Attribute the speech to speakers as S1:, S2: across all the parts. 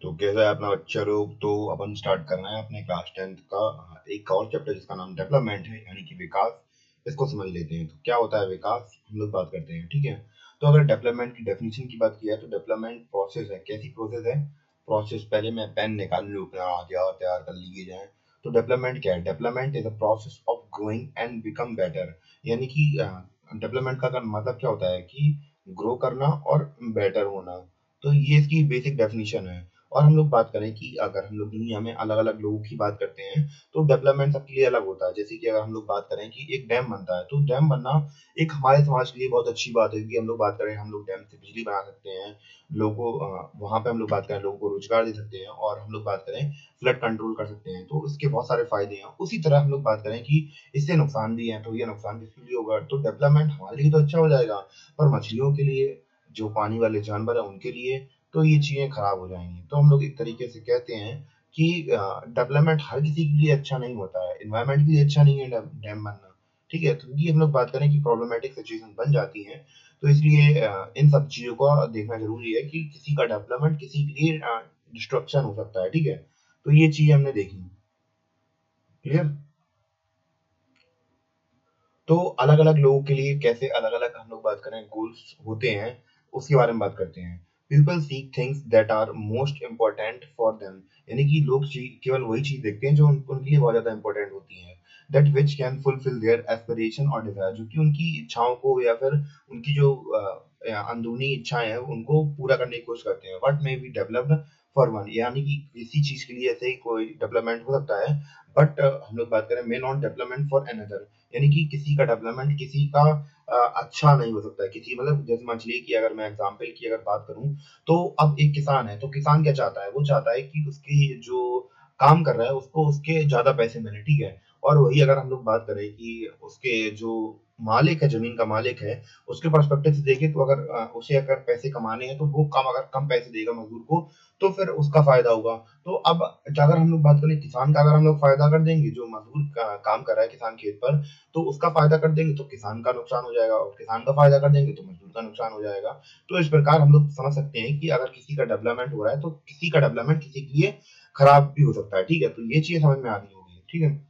S1: तो कैसा है अपना बच्चा लोग। तो अपन स्टार्ट करना है अपने क्लास 10th का एक और चैप्टर जिसका नाम डेवलपमेंट है यानी कि विकास। इसको समझ लेते हैं। तो क्या होता है विकास, हम लोग बात करते हैं, ठीक है। तो अगर डेवलपमेंट की डेफिनेशन की बात की है तो डेवलपमेंट प्रोसेस है। कैसी प्रोसेस है? प्रोसेस, पहले मैं पेन निकाल लूँ अपना, आ गया, तैयार कर लिए जाए। तो डेवलपमेंट क्या है? Development is a process of growing and become better. यानी कि डेवलपमेंट का मतलब क्या होता है कि ग्रो करना और बेटर होना। तो ये इसकी बेसिक डेफिनेशन है। और हम लोग बात करें कि अगर हम लोग दुनिया में अलग अलग लोगों की बात करते हैं तो डेवलपमेंट सबके लिए अलग होता है। जैसे कि अगर हम लोग बात करें कि एक डैम बनता है तो डैम बनना एक हमारे समाज के लिए बहुत अच्छी बात है। कि हम लोग बात करें, हम लोग डैम से बिजली बना सकते हैं, लोगों को वहां पे हम लोग बात करें लोगों को रोजगार दे सकते हैं, और हम लोग बात करें फ्लड कंट्रोल कर सकते हैं। तो इसके बहुत सारे फायदे हैं। उसी तरह हम लोग बात करें कि इससे नुकसान भी है। तो ये नुकसान किसके लिए होगा? तो डेवलपमेंट हमारे लिए तो अच्छा हो जाएगा, पर मछलियों के लिए, जो पानी वाले जानवर है उनके लिए तो ये चीजें खराब हो जाएंगी। तो हम लोग एक तरीके से कहते हैं कि डेवलपमेंट हर किसी के लिए अच्छा नहीं होता है। इन्वायरमेंट के लिए अच्छा नहीं है डैम बनना, ठीक है। तो ये हम लोग बात करें कि प्रॉब्लमेटिक सिचुएशन बन जाती है। तो इसलिए इन सब चीजों को देखना जरूरी है कि किसी का डेवलपमेंट किसी के लिए डिस्ट्रक्शन हो सकता है, ठीक है। तो ये चीज हमने देखी, क्लियर। तो अलग अलग लोगों के लिए कैसे अलग अलग हम लोग बात करें गोल्स होते हैं, उसके बारे में बात करते हैं। People seek things that are most important for them. यानी कि लोग केवल वही चीज देखते हैं जो उनके लिए बहुत ज्यादा इंपॉर्टेंट होती है। That which can fulfil there aspiration और डिजायर, जो कि उनकी इच्छाओं को या फिर उनकी जो अंदरूनी इच्छाएं हैं उनको पूरा करने की कोशिश करते हैं। What may be developed for one, यानी कि किसी चीज के लिए ऐसे ही कोई डेवलपमेंट हो सकता है, बट हम लोग बात करें may not development for another. यानी कि किसी का डेवलपमेंट किसी का अच्छा नहीं हो सकता है। किसी मतलब जैसे मछली की अगर मैं एग्जांपल की अगर बात करूं, तो अब एक किसान है तो किसान क्या चाहता है? वो चाहता है कि उसकी जो काम कर रहा है उसको उसके ज्यादा पैसे मिले, ठीक है। और वही अगर हम लोग बात करें कि उसके जो मालिक है, जमीन का मालिक है, उसके पर्सपेक्टिव से देखें तो अगर उसे अगर पैसे कमाने हैं तो वो कम, अगर कम पैसे देगा मजदूर को तो फिर उसका फायदा होगा। तो अब अगर हम लोग बात करें किसान का, अगर हम लोग फायदा कर देंगे, जो मजदूर काम कर रहा है किसान खेत पर, तो उसका फायदा कर देंगे तो किसान का नुकसान हो जाएगा, और किसान का फायदा कर देंगे तो मजदूर का नुकसान हो जाएगा। तो इस प्रकार हम लोग समझ सकते हैं कि अगर किसी का डेवलपमेंट हो रहा है तो किसी का डेवलपमेंट किसी के लिए खराब भी हो सकता है, ठीक है। तो ये चीज समझ में आ रही होगी, ठीक है।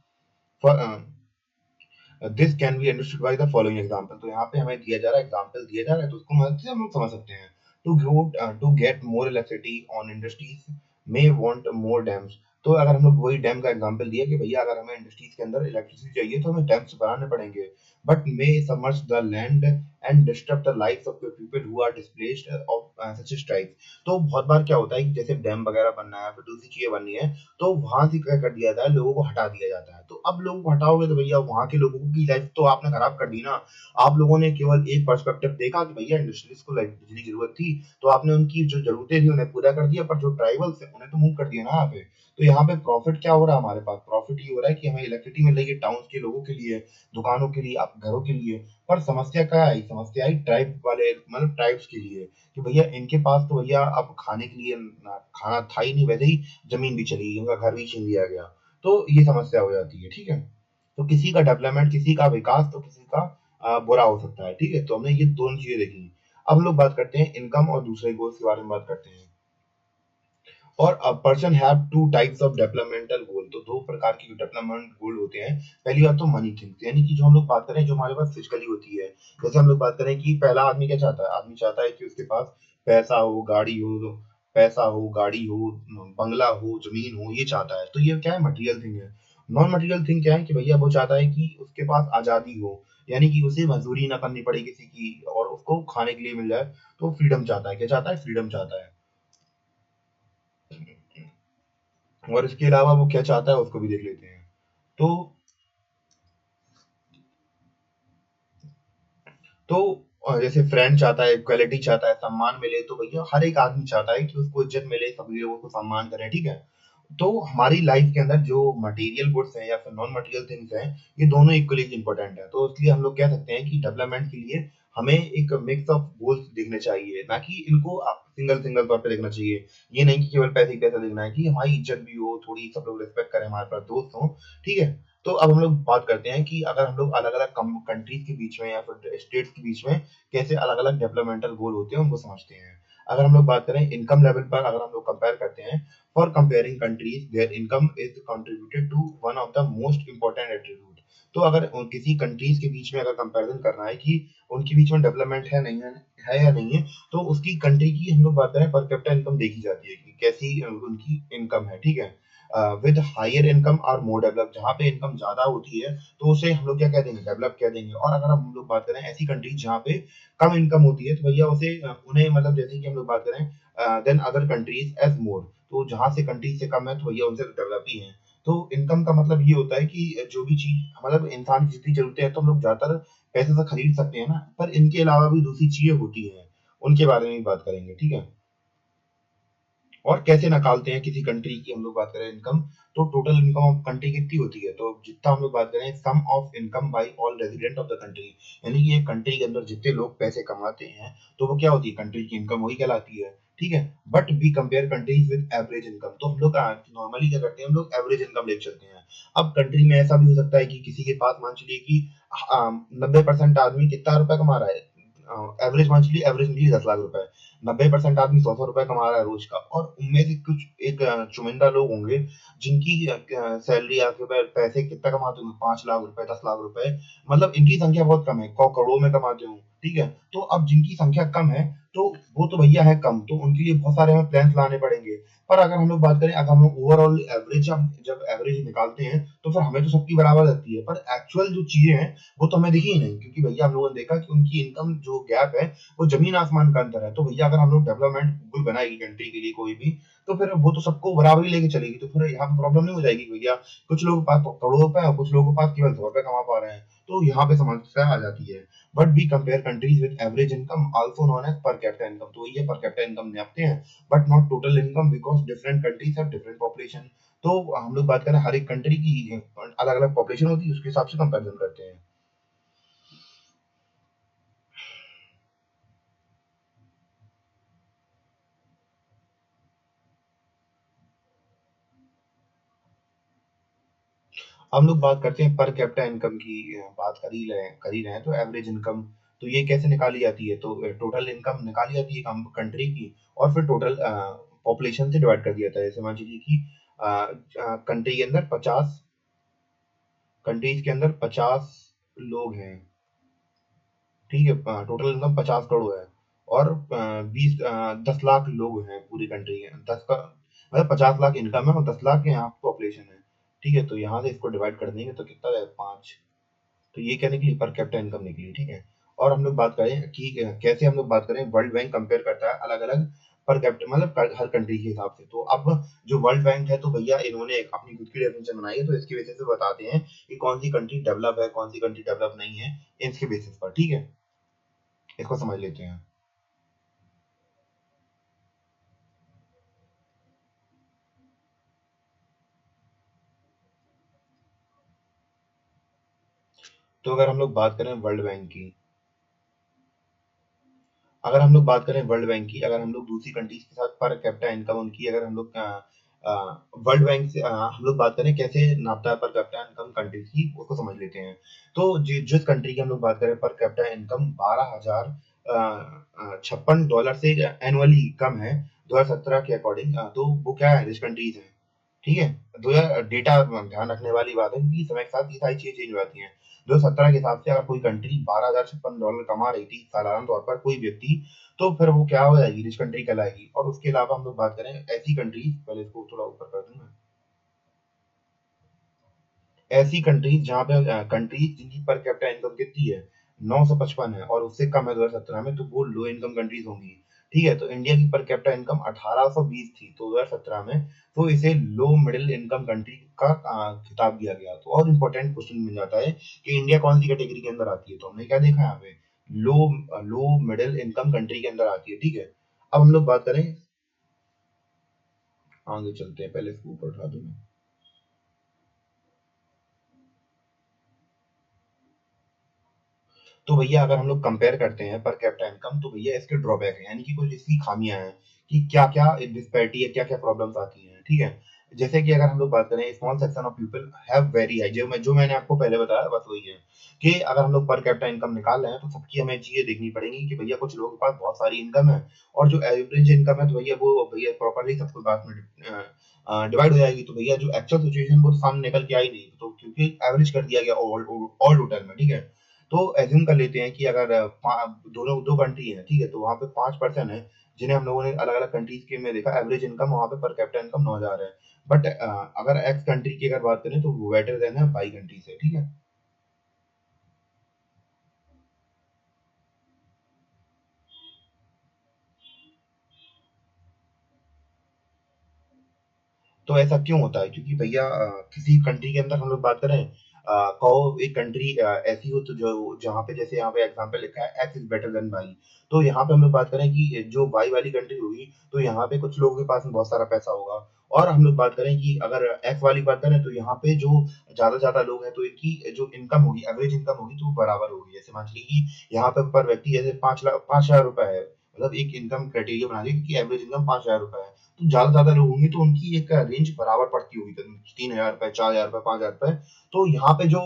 S1: This can be understood by the following example. तो यहाँ पे हमें दिया जा रहा है, एग्जांपल दिया जा रहा है, तो उसको मदद से हम लोग समझ सकते हैं। To get more electricity on industries may want more dams. तो अगर हम लोग वही डैम का एग्जांपल दिया कि भैया अगर हमें इंडस्ट्रीज के अंदर इलेक्ट्रिसिटी चाहिए तो हमें डैम्स बनाने पड़ेंगे, but may submerge the land and disturb the life of the people who are displaced of such strike. तो बहुत बार क्या होता है कि जैसे डैम वगैरह बनना है, फिर दूसरी चीजें बननी है, तो वहां से क्या कर दिया जाता है, लोगों को हटा दिया जाता है। तो अब लोगों को हटाओगे तो भैया वहां के लोगों की लाइफ तो आपने खराब कर दी ना। आप लोगों ने केवल एक पर्सपेक्टिव देखा कि भैया इंडस्ट्रीज को लाइक बिजली की जरूरत थी, तो आपने उनकी जो जरूरतें थी उन्हें पूरा कर दिया, पर जो ट्राइबल्स है उन्हें तो मूव कर दिया ना यहाँ पे। तो यहाँ पे प्रॉफिट क्या हो रहा है? हमारे पास प्रॉफिट ये हो रहा है कि हमें इलेक्ट्रिसिटी मिल रही है टाउन के लोगों के लिए, दुकानों के लिए, आप घरों के लिए। पर समस्या क्या आई? समस्या आई ट्राइब वाले, मतलब ट्राइब्स के लिए, कि भैया इनके पास तो भैया अब खाने के लिए खाना था ही नहीं, वैसे ही जमीन भी चली गई, उनका घर भी छीन लिया गया। तो ये समस्या हो जाती है, ठीक है। तो किसी का डेवलपमेंट, किसी का विकास तो किसी का बुरा हो सकता है, ठीक है। तो हमने ये दोनों चीजें देखी। अब हम लोग बात करते हैं इनकम और दूसरे गोल्स के बारे में बात करते हैं। और a person have two types of developmental goal. तो दो प्रकार के डेवलपमेंट गोल होते हैं। पहली बात तो मनी थिंग्स, यानी कि जो हम लोग बात करें जो हमारे पास फिजिकली होती है। जैसे हम लोग बात करें कि पहला आदमी क्या चाहता है? आदमी चाहता है कि उसके पास पैसा हो, गाड़ी हो, पैसा हो, गाड़ी हो, बंगला हो, जमीन हो, ये चाहता है। तो ये क्या है? मटेरियल थिंग है। नॉन मटेरियल थिंग क्या है? कि भैया वो चाहता है कि उसके पास आजादी हो, यानी कि उसे मजदूरी ना करनी पड़े किसी की, और उसको खाने के लिए मिल जाए। तो फ्रीडम चाहता है। क्या चाहता है? फ्रीडम चाहता है। और इसके अलावा वो क्या चाहता है उसको भी देख लेते हैं। तो तो जैसे फ्रेंड चाहता है, इक्वालिटी चाहता है, सम्मान मिले। तो भैया हर एक आदमी चाहता है कि उसको इज्जत मिले, सभी लोगों को सम्मान करें, ठीक है। तो हमारी लाइफ के अंदर जो मटेरियल गुड्स हैं या फिर नॉन मटेरियल थिंग्स हैं, ये दोनों इक्वली इंपॉर्टेंट है। तो इसलिए हम लोग कह सकते हैं कि डेवलपमेंट के लिए हमें एक मिक्स ऑफ गोल्स देखने चाहिए, ना कि इनको सिंगल सिंगल तौर पे देखना चाहिए। ये नहीं कि केवल पैसे ही पैसा देखना है, कि हमारी इज्जत भी हो, थोड़ी सब लोग रिस्पेक्ट करें, हमारे पास दोस्त हों, ठीक है। तो अब हम लोग बात करते हैं कि अगर हम लोग अलग अलग कंट्रीज के बीच में या फिर स्टेट्स के बीच में कैसे अलग अलग डेवलपमेंटल गोल होते हैं उनको समझते हैं। अगर हम लोग बात करें इनकम लेवल पर, अगर हम लोग कंपेयर करते हैं, for comparing countries their income is contributed to one of the most important attribute. तो अगर किसी कंट्रीज के बीच में अगर कंपैरिजन करना है कि उनके बीच में डेवलपमेंट है या नहीं है, तो उसकी कंट्री की हम लोग बात करें पर कैपिटा इनकम देखी जाती है कि कैसी उनकी इनकम है, ठीक है। विद हायर इनकम और मोर डेवलप, जहाँ पे इनकम ज्यादा होती है तो उसे हम लोग क्या कह देंगे, डेवलप कह देंगे। और अगर हम लोग बात करें ऐसी कंट्रीज जहाँ पे कम इनकम होती है, तो भैया उसे उन्हें मतलब जैसे कि हम लोग बात करें देन अदर कंट्रीज एज मोर, तो जहाँ से कंट्रीज से कम है तो भैया उनसे डेवलप ही है। तो इनकम का मतलब ये होता है कि जो भी चीज मतलब इंसान की जितनी जरूरतें हैं तो हम लोग ज्यादातर पैसे से खरीद सकते हैं ना, पर इनके अलावा भी दूसरी चीजें होती हैं, उनके बारे में भी बात करेंगे, ठीक है। और कैसे निकालते हैं किसी कंट्री की हम लोग बात करें इनकम, तो टोटल इनकम ऑफ कंट्री कितनी होती है, तो जितना हम लोग बात करें some of income by all resident of the country, यानी कि एक कंट्री के अंदर जितने लोग पैसे कमाते हैं तो वो क्या होती है, कंट्री की इनकम वही कहलाती है, ठीक है। But we compare countries with average income, तो हम लोग नॉर्मली क्या करते हैं, हम लोग एवरेज इनकम ले चलते हैं। अब कंट्री में ऐसा भी हो सकता है कि किसी के पास मान चलिए कि 90% आदमी कितना रुपया कमा रहा है, एवरेज मान चलिए, एवरेज मिली 10 लाख रुपए, 90% आदमी 100 रुपए कमा रहा है रोज का, और उनमें से कुछ एक चुनिंदा लोग होंगे जिनकी सैलरी आपके पैसे कितना कमाते होंगे, 5 लाख रुपए, 10 लाख रुपए, मतलब इनकी संख्या बहुत कम है, करोड़ों में कमाते हो, ठीक है। तो अब जिनकी संख्या कम है, तो वो तो भैया है कम, तो उनके लिए बहुत सारे हमें प्लान लाने पड़ेंगे। पर अगर हम लोग बात करें, अगर हम लोग ओवरऑल एवरेज जब एवरेज निकालते हैं तो फिर हमें तो सबकी बराबर लगती है, पर एक्चुअल जो चीजें हैं वो तो हमें दिखी ही नहीं, क्योंकि भैया हम लोगों ने देखा कि उनकी इनकम जो गैप है वो जमीन आसमान का अंतर है। तो भैया अगर हम लोग डेवलपमेंट गूगल बनाएगी कंट्री के लिए कोई भी, तो फिर वो तो सबको बराबर ही लेके चलेगी, तो फिर यहाँ पे प्रॉब्लम नहीं हो जाएगी कि भैया कुछ लोगों के पास तो करोड़ों रुपए है, कुछ लोगों के पास केवल 100 रुपए कमा पा रहे हैं, तो यहाँ पे समस्या आ जाती है। But we compare countries with average income also known as per capita income, तो ये पर कैपिटा इनकम नापते हैं, but not total income, because different countries have different population. तो हम लोग बात करें हर एक कंट्री की अलग अलग पॉपुलेशन होती है, उसके हिसाब से कंपेरिजन करते हैं। हम लोग बात करते हैं पर कैपिटा इनकम की, बात कर ही रहे हैं, तो एवरेज इनकम, तो ये कैसे निकाली जाती है, तो टोटल इनकम निकाली जाती है हम कंट्री की, और फिर टोटल पॉपुलेशन से डिवाइड कर दिया जाता है। जैसे मान लीजिए कि कंट्री के अंदर 50, कंट्रीज के अंदर 50 लोग हैं, ठीक है, टोटल इनकम 50 करोड़ है, और 10 लाख लोग हैं पूरी कंट्री के, 10 का मतलब 50 लाख इनकम है और 10 लाख यहाँ पॉपुलेशन है, ठीक है। तो यहाँ से इसको डिवाइड कर देंगे तो कितना है, 5। तो ये क्या निकली, पर कैपिटा इनकम निकली, ठीक है। और हम लोग बात करें कि कैसे हम लोग बात करें, वर्ल्ड बैंक कंपेयर करता है अलग अलग पर कैपिटा मतलब हर कंट्री के हिसाब से। तो अब जो वर्ल्ड बैंक है, तो भैया इन्होंने एक अपनी खुद की डेफिनेशन बनाई है, तो इसके बेसिस पे बताते हैं कि कौन सी कंट्री डेवलप है, कौन सी कंट्री डेवलप नहीं है, इसके बेसिस पर, ठीक है। इसको समझ लेते हैं। तो अगर हम लोग बात करें वर्ल्ड बैंक की, अगर हम लोग बात करें वर्ल्ड बैंक की, अगर हम लोग दूसरी कंट्रीज के साथ पर कैपिटा इनकम उनकी, अगर हम लोग वर्ल्ड बैंक से हम लोग बात करें कैसे नापता है पर कैपिटा इनकम कंट्रीज की, उसको समझ लेते हैं। तो जिस कंट्री की हम लोग बात करें पर कैपिटा इनकम 12,056 डॉलर से एनुअली कम है 2017 के अकॉर्डिंग, तो वो क्या है, रिच कंट्रीज है, ठीक है। 2000 डेटा ध्यान रखने वाली बात है, क्योंकि समय के साथ ये सारी चीजें चेंज हो जाती हैं। 2017 के हिसाब से अगर कोई कंट्री 12,056 डॉलर कमा रही थी सालाना तौर पर कोई व्यक्ति, तो फिर वो क्या हो जाएगी, रिच कंट्री कहलाएगी। और उसके अलावा हम लोग बात करें ऐसी कंट्रीज, पहले इसको थोड़ा ऊपर कर दूं मैं, ऐसी कंट्रीज जहाँ पे कंट्रीज जिनकी पर कैपिटा इनकम कितनी है, 955 है और उससे कम है 2017 में, तो वो लो इनकम कंट्रीज होंगी, ठीक है। तो इंडिया की पर कैपिटा इनकम 1820 थी तो 2017 में, तो इसे लो मिडिल इनकम कंट्री का खिताब दिया गया। तो और इम्पोर्टेंट क्वेश्चन मिल जाता है कि इंडिया कौन सी कैटेगरी के अंदर आती है, तो हमने क्या देखा यहाँ पे, लो लो मिडिल इनकम कंट्री के अंदर आती है, ठीक है। अब हम लोग बात करें, आगे चलते हैं, पहले इसको ऊपर उठा दूं मैं। तो भैया अगर हम लोग कंपेयर करते हैं पर कैपिटा इनकम, तो भैया इसके ड्रॉबैक है, यानी कि कुछ इसकी खामियां हैं कि क्या क्या डिस्पैरिटी है, क्या क्या प्रॉब्लम्स आती हैं, ठीक है। जैसे कि अगर हम लोग बात करें, small section of people have very high, जो मैंने आपको पहले बताया बस वही है कि अगर हम लोग पर कैपिटा इनकम निकाल रहे हैं तो सबकी हमें चीजें देखनी पड़ेंगी कि भैया कुछ लोगों के पास बहुत सारी इनकम है और जो एवरेज इनकम है तो भैया वो भैया प्रॉपरली सबके पास में डिवाइड हो जाएगी, तो भैया जो एक्चुअल सिचुएशन वो तो सामने निकल के आई नहीं, तो क्योंकि एवरेज कर दिया गया ऑल टोटल में, ठीक है। तो एज्यूम कर लेते हैं कि अगर दोनों दो कंट्री है, ठीक है, तो वहाँ पे 5 पर्सन है जिन्हें हम लोगों ने अलग अलग कंट्रीज के में देखा, एवरेज इनकम वहाँ पे पर कैपिटा इनकम 9,000 है। बट अगर एक्स कंट्री की अगर बात करें तो वो बेटर देन है वाई कंट्री से, ठीक है। तो ऐसा क्यों होता है? क्योंकि भैया किसी कंट्री के अंदर हम लोग बात करें, कहो एक कंट्री ऐसी हो तो जो जहाँ पे जैसे यहाँ पे एग्जांपल लिखा है X is better than Y, तो यहाँ पे हम लोग बात करें कि जो वाई वाली कंट्री होगी तो यहाँ पे कुछ लोगों के पास में बहुत सारा पैसा होगा, और हम लोग बात करें कि अगर एक्स वाली बात करें तो यहाँ पे जो ज्यादा ज्यादा लोग हैं तो इनकी जो इनकम होगी, एवरेज इनकम होगी तो वो बराबर होगी। जैसे मान लीजिए कि यहाँ पे पर व्यक्ति जैसे 5,00,000 रुपए है, मतलब एक इनकम क्राइटेरिया बना दिया कि एवरेज इनकम 5,000 रुपए है, तो ज्यादा ज्यादा लोग होंगे तो उनकी एक रेंज बराबर पड़ती होगी, 3,000 रुपए, 4,000 रुपए, 5,000 रुपए। तो यहाँ पे जो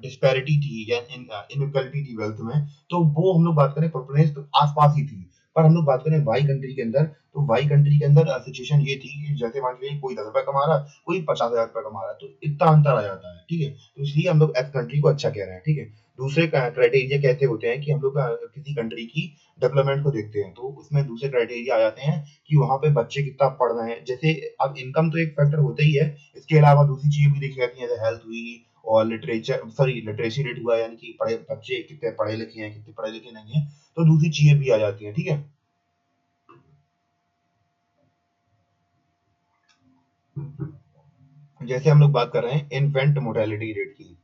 S1: डिस्पैरिटी थी या इनइक्वालिटी थी वेल्थ में, तो वो हम लोग बात करें प्रोपोर्शनल तो आसपास ही थी। पर हम लोग बात करें वाई कंट्री के अंदर, तो वाई कंट्री के अंदर सिचुएशन ये थी कि जैसे मान लीजिए कोई 10 रुपए कमा रहा, कोई 50,000 रुपए कमा रहा है, तो इतना अंतर आ जाता है, ठीक है। तो इसलिए हम लोग एक्स कंट्री को अच्छा कह रहे हैं, ठीक है। दूसरे क्राइटेरिया कहते होते हैं कि हम लोग किसी कंट्री की डेवलपमेंट को देखते हैं, तो उसमें दूसरे क्राइटेरिया आ जाते हैं कि वहाँ पे बच्चे कितना पढ़ रहे हैं। जैसे अब इनकम तो एक फैक्टर होता ही है, इसके अलावा दूसरी चीजें भी देखी जाती हैं, जैसे हेल्थ हुई और लिटरेसी रेट हुआ, यानी कि पढ़े बच्चे कितने पढ़े लिखे हैं, कितने पढ़े लिखे नहीं है, तो दूसरी चीजें भी आ जाती हैं, ठीक है। जैसे हम लोग बात कर रहे हैं इन्फेंट मोर्टेलिटी रेट की।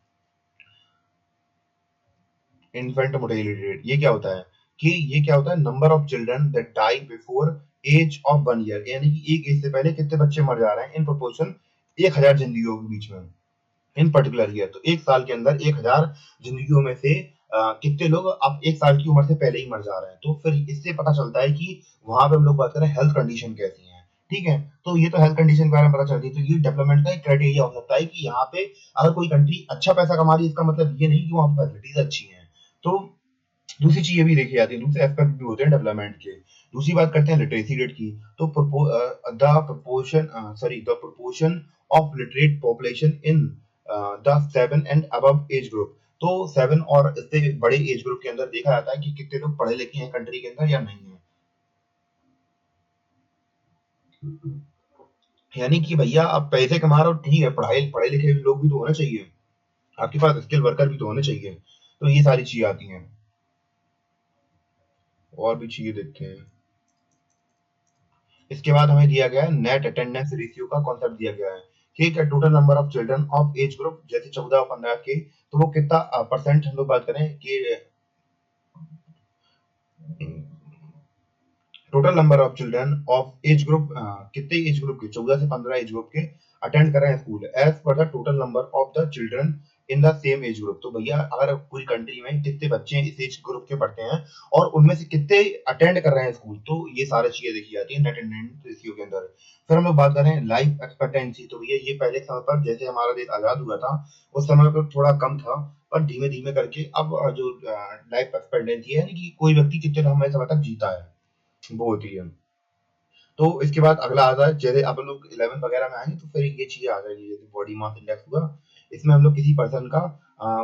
S1: इन्फेंट मोर्टेलिटी रेट ये क्या होता है? कि ये क्या होता है, number of children that die before age of 1 year, यानी कि एक एज से पहले कितने बच्चे मर जा रहे हैं इन प्रोपोर्शन 1,000 जिंदगियों के बीच में, इन पर्टिकुलर ईयर। तो एक साल के अंदर 1,000 जिंदगियों में से कितने लोग अब एक साल की उम्र से पहले ही मर जा रहे हैं, तो फिर इससे पता चलता है कि वहां पे हम लोग बात करें हेल्थ कंडीशन कैसी है, ठीक है। तो ये तो हेल्थ कंडीशन के बारे में पता चलती है, तो ये डेवलपमेंट का एक क्राइटेरिया हो सकता है कि यहाँ पे अगर कोई कंट्री अच्छा पैसा कमा रही है, इसका मतलब ये नहीं कि वहाँ पे फैसिलिटीज अच्छी हैं। तो दूसरी चीजें भी देखी जाती है, दूसरे एस्पेक्ट भी होते हैं डेवलपमेंट के। दूसरी बात करते हैं लिटरेसी रेट की। तो the proportion of literate population in the 7 and above as group, तो 7 और इससे बड़े एज ग्रुप के अंदर देखा जाता है कि कितने लोग पढ़े लिखे हैं कंट्री के अंदर या नहीं है। यानी कि भैया आप पैसे कमा रहे हो, ठीक है, पढ़ाई पढ़े लिखे लोग भी तो होने चाहिए, आपके पास स्किल वर्कर भी तो होने चाहिए, तो ये सारी चीजें आती हैं। और भी चीजें देखते हैं। इसके बाद हमें दिया गया है नेट अटेंडेंस रेशियो का कॉन्सेप्ट दिया गया है, ठीक है। Total number of children of age group जैसे 14 और 15 के, तो वो कितना परसेंट हम लोग बात करें कि total number of children of age group, कितने एज ग्रुप के, 14 से 15 एज ग्रुप के अटेंड कर रहे हैं school age per the total number of the children in the same age group. तो भैया अगर पूरी कंट्री में कितने बच्चे इस एज ग्रुप के पढ़ते हैं और उनमें से कितने अटेंड कर रहे हैं स्कूल, तो ये सारी चीजें देखी जाती है नेट अटेंडेंस रेशियो के अंदर। फिर हम लोग बात करें लाइफ एक्सपेक्टेंसी, तो भैया ये पहले के समय पर जैसे हमारा देश आजाद हुआ था उस समय पर थोड़ा कम था, पर धीमे धीमे करके अब जो लाइफ एक्सपेक्टेंसी है, यानी कि कोई व्यक्ति कितने लंबे समय तक जीता है, वो होती है। तो इसके बाद अगला आता है, जैसे आप लोग 11 वगैरह में आएंगे तो फिर ये चीजें आ जाएगी, जैसे बॉडी मास इंडेक्स हुआ, इसमें हम लोग किसी पर्सन का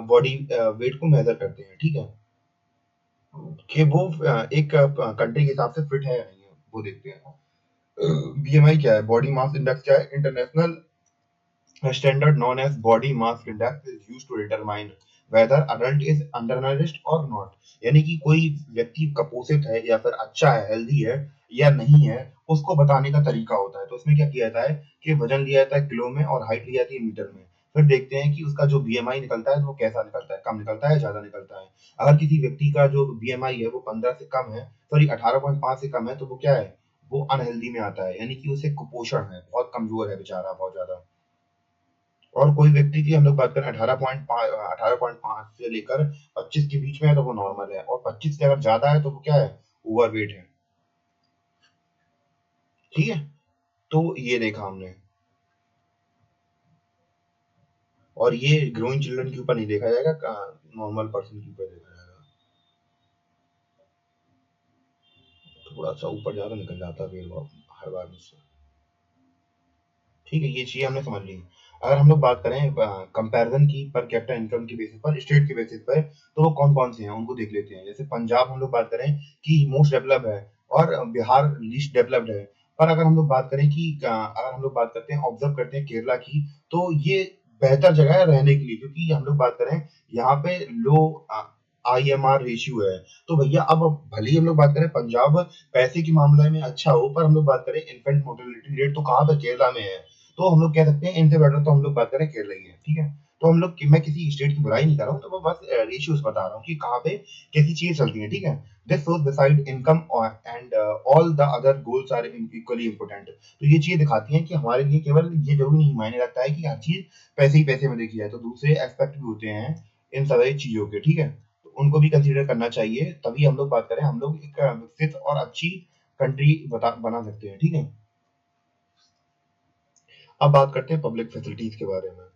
S1: बॉडी वेट को मेजर करते हैं, ठीक है, कि वो एक कंट्री के हिसाब से फिट है या नहीं है, वो देखते हैं। बीएमआई क्या है, बॉडी मास इंडेक्स क्या है, international standard known as body mass index is used to determine whether adult is undernourished और नॉट, यानी कि कोई व्यक्ति कुपोषित है या फिर अच्छा है, हेल्दी है या नहीं है, उसको बताने का तरीका होता है। तो इसमें क्या किया जाता है कि वजन लिया जाता है किलो में और हाइट ली जाती है मीटर में, फिर देखते हैं कि उसका जो बीएमआई निकलता है तो वो कैसा निकलता है, कम निकलता है, ज्यादा निकलता है। अगर किसी व्यक्ति का जो बीएमआई है वो 15 से कम है, सॉरी 18.5 से कम है, तो वो क्या है, वो अनहेल्दी में आता है, यानी कि उसे कुपोषण है, बहुत कमजोर है बेचारा, बहुत ज्यादा। और कोई व्यक्ति की हम लोग बात करें 18.5 से लेकर 25 के बीच में है तो वो नॉर्मल है, और 25 से अगर ज्यादा है तो वो क्या है, ओवरवेट है, ठीक है। तो ये देखा हमने। और ये ग्रोइंग चिल्ड्रन के ऊपर नहीं देखा जाएगा, नॉर्मल पर्सन के ऊपर देखा जाएगा। थोड़ा सा ऊपर ज्यादा निकल जाता है हर बार मुझसे। ठीक है, ये चीज़ हमने समझ ली। अगर हम लोग बात करें कंपैरिजन की पर कैपिटा इनकम के बेसिस पर, स्टेट के बेसिस पर, तो वो कौन-कौन से हैं उनको देख लेते हैं। जैसे पंजाब हम लोग बात करें कि मोस्ट डेवलप्ड है और बिहार लीस्ट डेवलप्ड है। पर अगर हम लोग बात करें कि अगर हम लोग बात करते हैं, ऑब्जर्व करते हैं केरला की, तो ये बेहतर जगह है रहने के लिए, क्योंकि हम लोग बात करें यहाँ पे लो आईएमआर रेशियो है। तो भैया अब भले ही हम लोग बात करें पंजाब पैसे के मामले में अच्छा हो, पर हम लोग बात करें इन्फेंट मोर्टेलिटी रेट तो कहाँ पे, केरला में है। तो हम लोग कह सकते हैं इनसे बेटर तो हम लोग बात करें केरला ही है, ठीक है। तो हम लोग मैं किसी स्टेट की बुराई नहीं कर रहा हूँ, तो मैं बस रेशियोज बता रहा हूँ कि कहाँ पे कैसी चीजें चलती हैं, ठीक है। This shows beside income and all the other goals are equally important. तो ये चीजें दिखाती हैं कि हमारे लिए केवल ये जरूरी नहीं मायने रखता है कि हर चीज पैसे ही पैसे में देखी जाए, तो दूसरे एस्पेक्ट भी होते हैं इन सारी चीजों के, ठीक है। तो उनको भी कंसीडर करना चाहिए, तभी हम लोग बात करें, हम लोग एक विकसित और अच्छी कंट्री बना सकते हैं, ठीक है। अब बात करते हैं पब्लिक फैसिलिटीज के बारे में।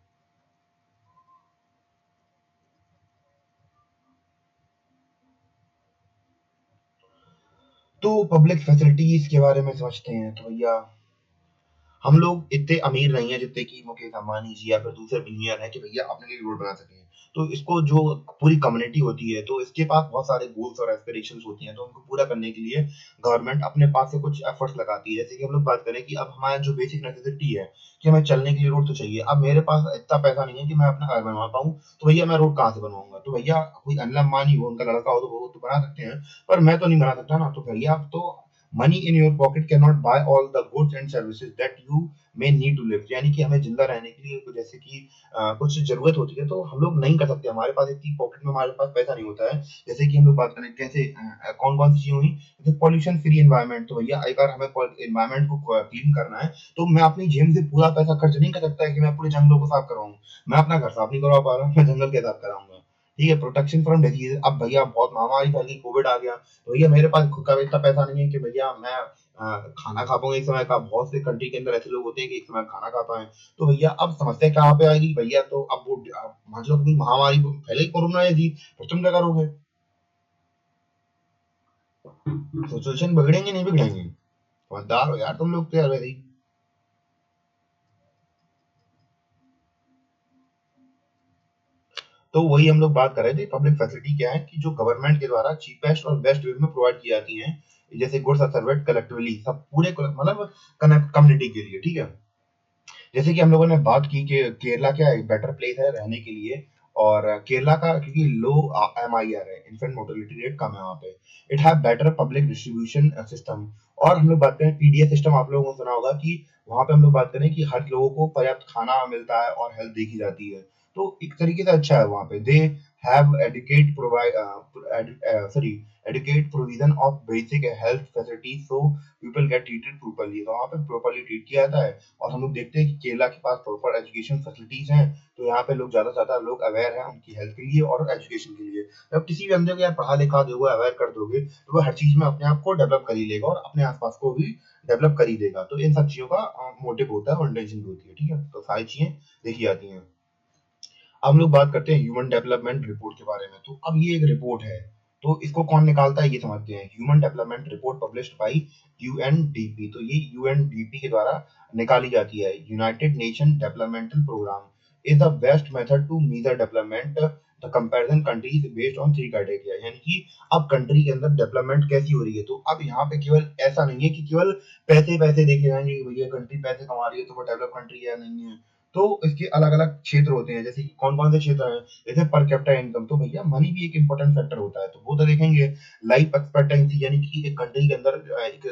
S1: तो पब्लिक फैसिलिटीज के बारे में समझते हैं, तो भैया हम लोग इतने अमीर नहीं है जितने कि मुकेश अंबानी जी या फिर दूसरे बिलियनियर है कि भैया अपने लिए रोड बना सके। तो इसको जो पूरी कम्युनिटी होती है, तो इसके पास बहुत सारे गोल्स और एस्पिरेशंस होती हैं, तो उनको पूरा करने के लिए गवर्नमेंट अपने पास से कुछ एफर्ट्स लगाती है। जैसे कि हम लोग बात करें कि अब हमारा जो बेसिक नेसेसिटी है कि हमें चलने के लिए रोड तो चाहिए। अब मेरे पास इतना पैसा नहीं है कि मैं अपना घर बनवा पाऊँ, तो भैया मैं रोड कहाँ से बनवाऊंगा। तो भैया कोई अनिल अंबानी हो, उनका लड़का हो, तो वो तो बना सकते हैं, पर मैं तो नहीं बना सकता ना। तो भैया अब तो money in your pocket can not buy all the goods and services that you may need to live. यानी कि हमें जिंदा रहने के लिए जैसे कि कुछ जरूरत होती है, तो हम लोग नहीं कर सकते, हमारे पास इतनी पॉकेट में हमारे पास पैसा नहीं होता है। जैसे कि हम लोग बात करें कैसे कौन कौन सी चीजें हुई, जैसे पॉल्यूशन फ्री एनवायरनमेंट। तो भैया अगर हमें एनवायरनमेंट को क्लीन करना है, तो मैं अपनी जेब से पूरा पैसा खर्च नहीं कर सकता है कि मैं पूरे जंगलों को साफ करवाऊं। मैं अपना घर साफ नहीं करवा पा रहा हूँ, मैं जंगल के साफ कराऊंगा, ठीक है। प्रोटेक्शन फ्रॉम डिजीज, अब भैया बहुत महामारी फैल गई, कोविड आ गया, तो भैया मेरे पास खुद का इतना पैसा नहीं है कि भैया मैं खाना खा पाऊँ एक समय का। बहुत से कंट्री के अंदर ऐसे लोग होते हैं कि एक समय खाना खा पाए। तो भैया अब समस्या कहाँ पे आएगी भैया, तो अब वो मान लो कोई महामारी फैले, कोरोना है जी, फिर तुम क्या करोगे। सिचुएशन बिगड़ेंगे नहीं बिगड़ेंगे, समझदार हो यार तुम लोग तो यार वैसे ही। तो वही हम लोग बात कर रहे थे, पब्लिक फैसिलिटी क्या है कि जो गवर्नमेंट के द्वारा चीपेस्ट और बेस्ट वे में प्रोवाइड की जाती हैं। जैसे गुड्स आर सर्वेड कलेक्टिवली, सब पूरे मतलब कम्युनिटी के लिए, ठीक है। जैसे कि हम लोगों ने बात की कि केरला क्या एक बेटर प्लेस है रहने के लिए, और केरला का क्योंकि लो एमआईआर है, इन्फेंट मोर्टेलिटी रेट कम है वहाँ पे। It have better public distribution system. और हम लोग बात करें पीडीएस सिस्टम, आप लोगों को सुना होगा कि वहाँ पे हम लोग बात करें कि हर लोगों को पर्याप्त खाना मिलता है और हेल्थ देखी जाती है। तो एक तरीके से अच्छा है वहाँ पे। They have adequate provide sorry adequate provision of basic health facilities, so people get treated properly, तो वहाँ पे प्रॉपर्ली ट्रीट किया जाता है। और हम लोग देखते हैं कि केरला के पास प्रॉपर एजुकेशन फैसिलिटीज हैं, तो यहाँ पे लोग ज्यादा से ज्यादा लोग अवेयर हैं उनकी हेल्थ के लिए और एजुकेशन के लिए। जब किसी भी बंदे को यार पढ़ा लिखा दोगे, अवेयर कर दोगे, तो वो हर चीज में अपने आप को डेवलप कर ही लेगा और अपने आसपास को भी डेवलप कर ही देगा। तो इन सब चीजों का मोटिव होता है और इंटेंशन भी होती है, ठीक है। तो सारी चीजें देखी जाती हैं। अब हम लोग बात करते हैं ह्यूमन डेवलपमेंट रिपोर्ट के बारे में। तो अब ये एक रिपोर्ट है, तो इसको कौन निकालता है ये समझते हैं। Human development report published by UNDP, तो ये यूएनडीपी के द्वारा निकाली जाती है। United Nation developmental programme is the best method to measure development, the comparison countries based on three criteria. यानी कि अब कंट्री के अंदर डेवलपमेंट कैसी हो रही है, तो अब यहाँ पे केवल ऐसा नहीं है कि केवल पैसे पैसे देखे जाएंगे कि भैया कंट्री पैसे कमा रही है तो वो डेवलप कंट्री है, नहीं है। तो इसके अलग-अलग क्षेत्र होते हैं, जैसे कि कौन-कौन से क्षेत्र हैं, जैसे पर कैपिटा इनकम, तो भैया मनी भी एक इंपॉर्टेंट फैक्टर होता है, तो वो तो देखेंगे। लाइफ एक्सपेक्टेंसी, यानी कि एक कंट्री के अंदर एक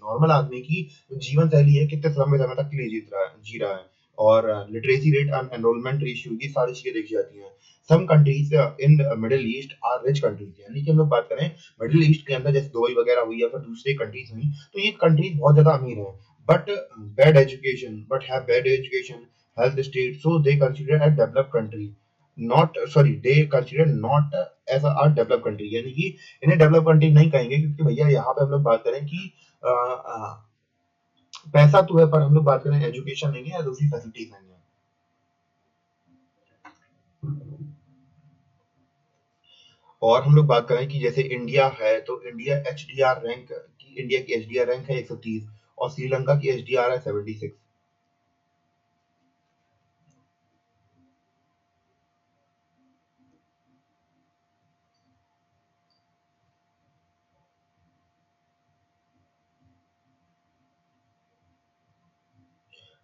S1: नॉर्मल आदमी की जीवन शैली है, कितने लंबे समय तक के लिए जी रहा है। और literacy rate and enrolment ratio, ये सारी चीजें देखी जाती हैं। Some countries in Middle East are rich countries, यानी कि हम लोग बात करें मिडिल ईस्ट के अंदर जैसे दुबई वगैरह हुई या फिर दूसरी कंट्रीज हुई, तो ये कंट्रीज बहुत ज्यादा अमीर हैं, but but have bad education, health state, so they consider a developed country, not sorry they consider not as a developed country। यानी कि इन्हें डेवलप कंट्री नहीं कहेंगे, क्योंकि भैया यहाँ पे हम लोग बात करें कि पैसा तो है, पर हम लोग बात करें एजुकेशन नहीं है या दूसरी फैसिलिटीज नहीं है। और हम लोग बात करें कि जैसे इंडिया है तो इंडिया एचडीआर रैंक की इंडिया की एचडीआर रैंक है 130 और श्रीलंका की एचडीआर है 76।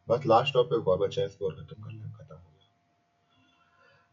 S1: बस लास्ट टॉपिक और बचा है, स्कोर खत्म कर लें, खत्म हो गया।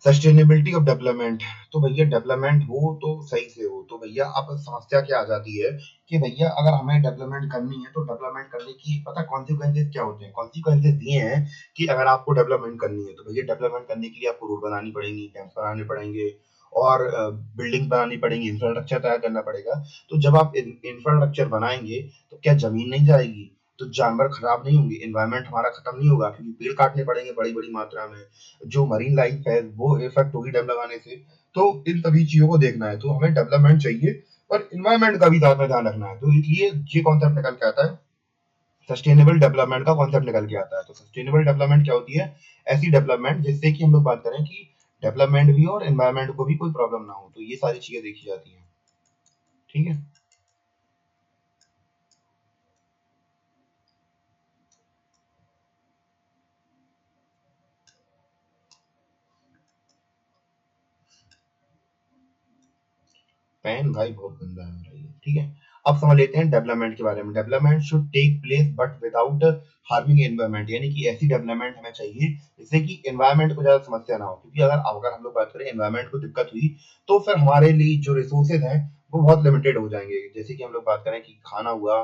S1: Sustainability of development. तो भैया डेवलपमेंट हो तो सही से हो, तो भैया अब समस्या क्या आ जाती है कि भैया अगर हमें डेवलपमेंट करनी है तो डेवलपमेंट करने की पता कॉन्सिक्वेंसेज क्या होते हैं। कॉन्सिक्वेंसेज ये हैं कि अगर आपको डेवलपमेंट करनी है तो भैया डेवलपमेंट करने के लिए आपको रोड बनानी पड़ेगी, डैम्स बनाने पड़ेंगे और बिल्डिंग बनानी पड़ेगी, इंफ्रास्ट्रक्चर तैयार करना पड़ेगा। तो जब आप इंफ्रास्ट्रक्चर बनाएंगे तो क्या जमीन नहीं जाएगी, तो जानवर खराब नहीं होंगे, एनवायरमेंट हमारा खत्म नहीं होगा, क्योंकि पेड़ काटने पड़ेंगे बड़ी बड़ी मात्रा में, जो मरीन लाइफ है वो इफेक्ट होगी डैम लगाने से। तो इन सभी चीजों को देखना है, तो हमें डेवलपमेंट चाहिए पर इन्वायरमेंट का भी साथ में ध्यान रखना है, तो इसलिए ये कॉन्सेप्ट निकल के आता है, सस्टेनेबल डेवलपमेंट का कॉन्सेप्ट निकल के आता है। तो सस्टेनेबल डेवलपमेंट क्या होती है, ऐसी डेवलपमेंट जिससे कि हम लोग बात करें कि डेवलपमेंट भी और एनवायरमेंट को भी कोई प्रॉब्लम ना हो, तो ये सारी चीजें देखी जाती हैं। ठीक है। पेन भाई बहुत गंदा है मेरा ये। ठीक है। अब समझ लेते हैं डेवलपमेंट के बारे में। Development should take place but without harming environment, यानी कि ऐसी डेवलपमेंट हमें चाहिए जिससे कि एनवायरमेंट को ज्यादा समस्या ना हो, क्योंकि अगर अगर हम लोग बात करें एनवायरमेंट को दिक्कत हुई तो फिर हमारे लिए जो रिसोर्सेज हैं वो बहुत लिमिटेड हो जाएंगे। जैसे कि हम लोग बात करें कि खाना हुआ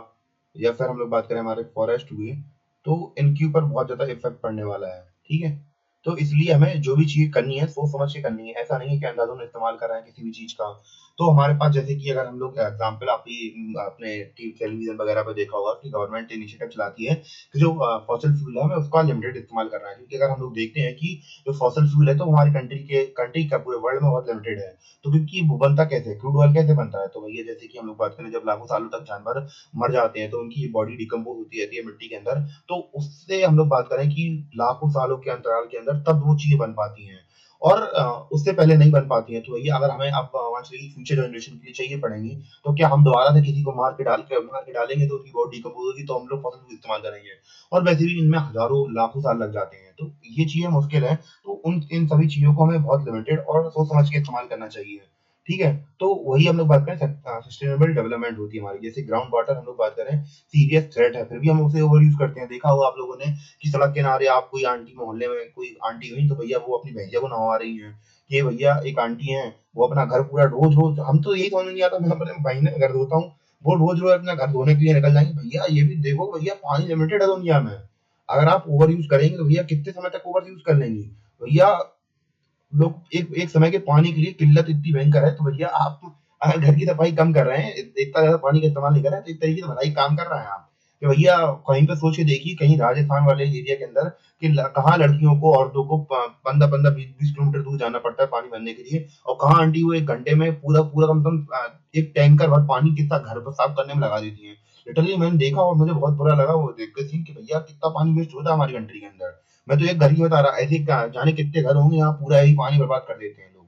S1: या फिर हम लोग बात करें हमारे फॉरेस्ट हुए, तो इनके ऊपर बहुत ज्यादा इफेक्ट पड़ने वाला है। ठीक है। तो इसलिए हमें जो भी चीज करनी है सोच समझ के करनी है, ऐसा नहीं है कि अंधाधुंध इस्तेमाल कर रहे हैं किसी भी चीज का। तो हमारे पास जैसे कि अगर हम लोग एग्जाम्पल आपकी अपने टेलीविजन वगैरह पे देखा होगा कि गवर्नमेंट इनिशिएटिव चलाती है कि जो फॉसिल फ्यूल है हमें उसका लिमिटेड इस्तेमाल करना है, क्योंकि अगर हम लोग देखते हैं कि जो फॉसिल फ्यूल है तो हमारी कंट्री का पूरे वर्ल्ड में बहुत लिमिटेड है। तो क्योंकि वो बनता कैसे, क्रूड ऑयल कैसे बनता है, तो भैया जैसे कि हम लोग बात करें जब लाखों सालों तक जानवर मर जाते हैं तो उनकी बॉडी डिकम्पोज होती रहती है मिट्टी के अंदर, तो उससे हम लोग बात करें कि लाखों सालों के अंतराल के अंदर तब वो चीजें बन पाती हैं और उससे पहले नहीं बन पाती हैं। तो भैया अगर हमें अब मछली फ्यूचर जनरेशन के लिए चाहिए पड़ेंगी, तो क्या हम दोबारा से किसी को मार के डालेंगे तो उसकी बॉडी डिकम्पोज होगी तो हम लोग फॉसिल फ्यूल इस्तेमाल करेंगे, और वैसे भी इनमें हजारों लाखों साल लग जाते हैं, तो ये चीजें मुश्किल है। तो उन इन सभी चीजों को हमें बहुत लिमिटेड और सोच समझ के इस्तेमाल करना चाहिए। ठीक है। तो वही हम लोग बात करें सस्टेनेबल डेवलपमेंट होती है हमारी। जैसे ग्राउंड वाटर हम लोग बात करें सीरियस थ्रेट है, फिर भी हम उसे ओवर यूज करते हैं। देखा होगा आप लोगों ने कि सड़क किनारे आप कोई आंटी मोहल्ले में कोई आंटी हुई तो भैया वो अपनी भैंसिया को नहवा रही है, कि भैया एक आंटी है वो अपना घर पूरा रोज रोज, हम तो यही समझ में नहीं आता, मैं अपने भाई ने घर धोता हूँ, वो रोज रोज अपना घर धोने के लिए निकल जाएंगे। भैया ये भी देखो भैया पानी लिमिटेड है दुनिया में, अगर आप ओवर यूज करेंगे तो भैया कितने समय तक ओवर यूज कर लेंगे। भैया लोग एक एक समय के पानी के लिए किल्लत इतनी भयंकर है, तो भैया आप अगर घर की सफाई कम कर रहे हैं, इतना ज्यादा पानी का इस्तेमाल नहीं कर रहे हैं, तो एक तरीके से भलाई काम कर रहे हैं आप। कि भैया कहीं पे सोच के देखिए, कहीं राजस्थान वाले एरिया के अंदर कि कहाँ लड़कियों को औरतों को 15-15 20-20 किलोमीटर दूर जाना पड़ता है पानी भरने के लिए, और कहाँ आंटी वो एक घंटे में पूरा पूरा कम से कम एक टैंकर भर पानी कितना घर पर साफ करने में लगा देती है। लिटरली मैंने देखा और मुझे बहुत बुरा लगा वो देख के सीन कि भैया कितना पानी वेस्ट होता है हमारी कंट्री के अंदर। मैं तो एक घर की बता रहा, ऐसे जाने कितने घर होंगे यहाँ पूरा ही पानी बर्बाद कर देते हैं लोग।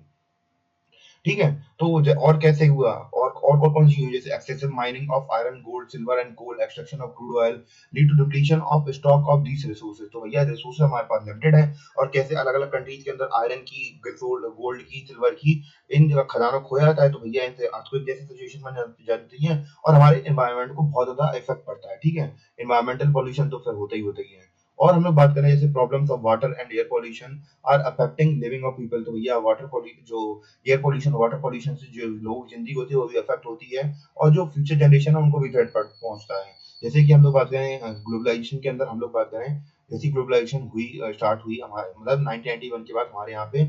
S1: ठीक है। तो और कैसे हुआ, और कौन सी हुई, जैसे excessive mining of iron gold silver and coal, extraction of crude oil lead to depletion of stock of these resources. तो भैया रिसोर्स हमारे पास लिमिटेड है, और कैसे अलग अलग कंट्रीज के अंदर आयरन की, गोल्ड की, सिल्वर की, इन खदानों खोया जाता है, तो भैया इनसे अर्थक्वेक जैसी सिचुएशन बन जाती है और हमारे एनवायरनमेंट को बहुत ज्यादा इफेक्ट पड़ता है। ठीक है। एनवायरमेंटल पॉल्यूशन तो फिर होता ही है। और हम लोग बात करें जैसे problems of water and air pollution are affecting living of people, तो भैया वाटर पॉल्यूशन जो एयर पॉल्यूशन वाटर पॉल्यूशन से जो लोगों की जिंदगी होती है वो भी अफेक्ट होती है, और जो फ्यूचर जनरेशन है उनको भी थ्रेट पहुंचता है। जैसे कि हम लोग बात करें ग्लोबलाइजेशन के अंदर, हम लोग बात करें जैसी ग्लोबलाइजेशन हुई स्टार्ट हुई हमारे मतलब 1991 के बाद हमारे यहाँ पे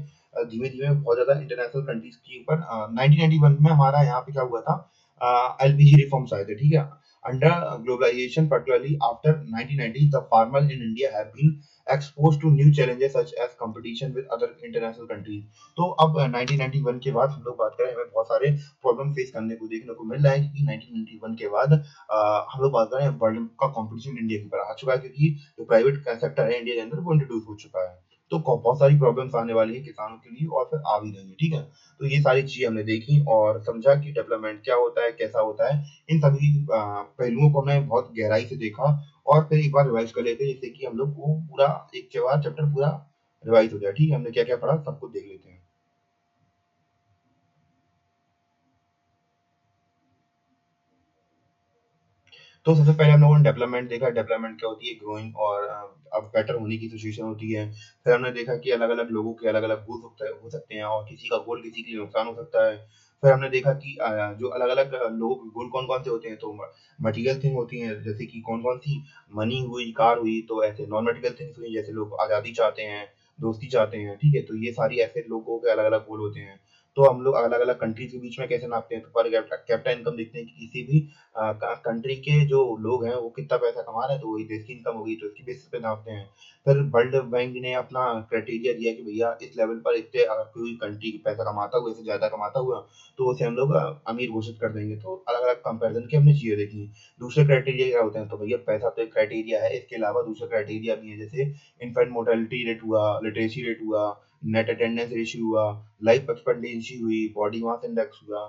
S1: धीमे धीमे बहुत ज्यादा इंटरनेशनल कंट्रीज के ऊपर 1991 में हमारा यहाँ पे क्या हुआ था, एलपीजी रिफॉर्म्स आए थे। ठीक है। Under globalization, particularly after 1990s, the farmers in India have been exposed to new challenges such as competition with other international countries. तो अब 1991 के बाद हम लोग बात करें हमें बहुत सारे प्रॉब्लम फेस करने को देखने को मिल रहा है, क्योंकि 1991 के बाद हम लोग बात करें वर्ल्ड का कंपटीशन इंडिया के ऊपर आ चुका है, क्योंकि जो प्राइवेट सेक्टर है इंडिया के अंदर वो इंट्रोड्यूस हो चुका है। तो बहुत सारी प्रॉब्लम्स आने वाली है किसानों के लिए और फिर आ भी रही है, ठीक है। तो ये सारी चीजें हमने देखी और समझा कि डेवलपमेंट क्या होता है, कैसा होता है। इन सभी पहलुओं को हमने बहुत गहराई से देखा और फिर एक बार रिवाइज कर लेते हैं, जिससे कि हम लोग को पूरा एक चैप्टर पूरा रिवाइज हो जाए, ठीक है। हमने क्या क्या पढ़ा सब कुछ देख लेते हैं। तो सबसे पहले हम लोगों ने डेवलपमेंट देखा, डेवलपमेंट क्या होती है, ग्रोइंग और अब बेटर होने की सिचुएशन होती है। फिर हमने देखा कि अलग अलग लोगों के अलग अलग गोल हो सकते हैं और किसी का गोल किसी के लिए नुकसान हो सकता है। फिर हमने देखा कि जो अलग अलग लोगों के गोल कौन कौन से होते हैं, तो मटीरियल थिंग होती हैं, जैसे कि कौन कौन सी, मनी हुई, कार हुई। तो ऐसे नॉन मटीरियल थिंग्स हुई, जैसे लोग आज़ादी चाहते हैं, दोस्ती चाहते हैं, ठीक है। तो ये सारी ऐसे लोगों के अलग अलग गोल होते हैं। तो हम लोग अलग अलग कंट्रीज के बीच में कैसे नापते हैं, तो पर कैपिटा इनकम देखते हैं कि किसी भी कंट्री के जो लोग हैं वो कितना पैसा कमा रहे हैं, तो वही देश की इनकम होगी, तो इसकी बेसिस पे नापते हैं। फिर वर्ल्ड बैंक ने अपना क्राइटेरिया दिया कि भैया इस लेवल पर इतने अगर कोई कंट्री पैसा कमाता हुआ, इससे ज्यादा कमाता हुआ, तो उसे हम लोग अमीर घोषित कर देंगे। तो अलग अलग कंपैरिजन की हमने चीजें देखी। दूसरे क्राइटेरिया क्या होते हैं, तो भैया पैसा तो एक क्राइटेरिया है, इसके अलावा दूसरे क्राइटेरिया भी है, जैसे इन्फेंट मोर्टेलिटी रेट हुआ, लिटरेसी रेट हुआ, नेट अटेंडेंस रेशियो हुआ, लाइफ एक्सपेक्टेंसी हुई, बॉडी मास इंडेक्स हुआ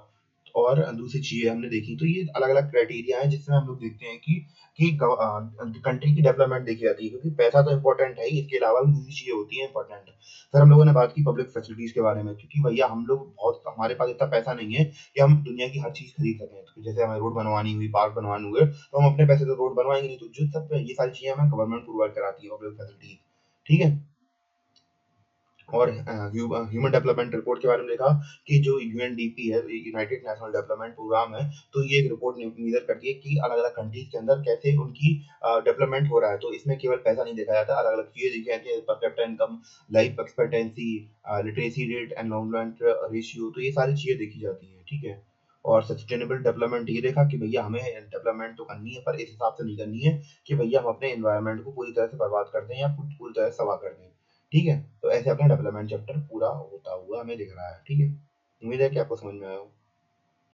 S1: और दूसरी चीजें हमने देखी। तो ये अलग अलग क्राइटेरिया है जिसमें हम लोग देखते हैं कि कंट्री की डेवलपमेंट देखी जाती है, क्योंकि पैसा तो इंपॉर्टेंट है ही, इसके अलावा भी दूसरी चीजें होती हैं इंपॉर्टेंट। फिर हम लोगों ने बात की पब्लिक फैसिलिटीज के बारे में, क्योंकि भैया हम लोग बहुत, हमारे पास इतना पैसा नहीं है कि हम दुनिया की हर चीज खरीद सकें। तो जैसे हमें रोड बनवानी हुई, पार्क बनवाने हुए, तो हम अपने पैसे तो रोड बनवाएंगे नहीं, तो जो सब ये सारी चीजें हमें गवर्नमेंट प्रोवाइड कराती है, पब्लिक फैसिलिटीज, ठीक है। और ह्यूमन डेवलपमेंट रिपोर्ट के बारे में देखा कि जो यूएनडीपी है, यूनाइटेड नेशनल डेवलपमेंट प्रोग्राम है, तो ये एक रिपोर्ट मेजर करती है कि अलग अलग कंट्रीज के अंदर कैसे उनकी डेवलपमेंट हो रहा है। तो इसमें केवल पैसा नहीं देखा जाता, अलग अलग चीजें देखी जाती है, पर capita income, life expectancy, literacy rate, environment ratio, तो ये सारी चीजें देखी जाती है, ठीक है। और सस्टेनेबल डेवलपमेंट ये देखा कि भैया हमें डेवलपमेंट तो करनी है, पर इस हिसाब से नहीं करनी है कि भैया हम अपने एनवायरनमेंट को पूरी तरह से बर्बाद कर दें या पूरी तरह से तबाह कर दें, ठीक है। तो ऐसे अपना डेवलपमेंट चैप्टर पूरा होता हुआ हमें दिख रहा है, ठीक है। उम्मीद है कि आपको समझ में आया हो।